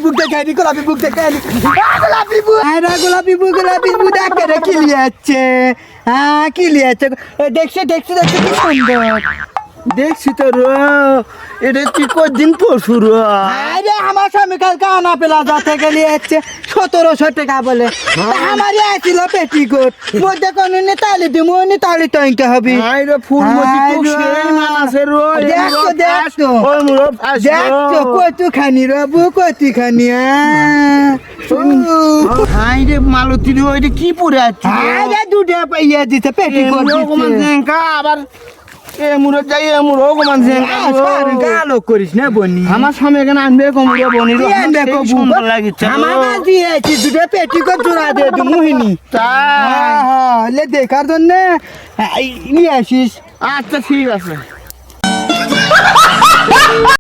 বুক দেখে নি গোলাপি বুক দেখে নি গোলাপি বুক দেখে রে কি লিয়াচ্ছে হ্যাঁ কি লিয়াচ্ছে দেখছে কি সুন্দর দেখছি তো এটা তুই কদিন পরশু আরে আমার স্বামী কালকে আনা পেলা যাতে গেলে যাচ্ছে 1700 টাকা বলে আমারই আসছিল পেটিকোট মধ্যে কোনো তালি দিব তালি টঙ্কে হবে ফুলমতি দেখতো কত খানি রবু কত খানি রে মালতী রে ওইটা কি পরে আছে আরে দুটা পাইয়া দিতে পেটিকোট আবার এমুরো যাই এমুরো কমান গালো করিস না বনি আমার স্বামী এখানে আনবে কমুরো বনি সুন্দর লাগিচ্ছে আমার কাছে দিয়েছি দুটো পেটিকোট জোড়া দিয়ে দু মুহিনী লে দেখার জন্য নিয়ে আসিস আচ্ছা ঠিক আছে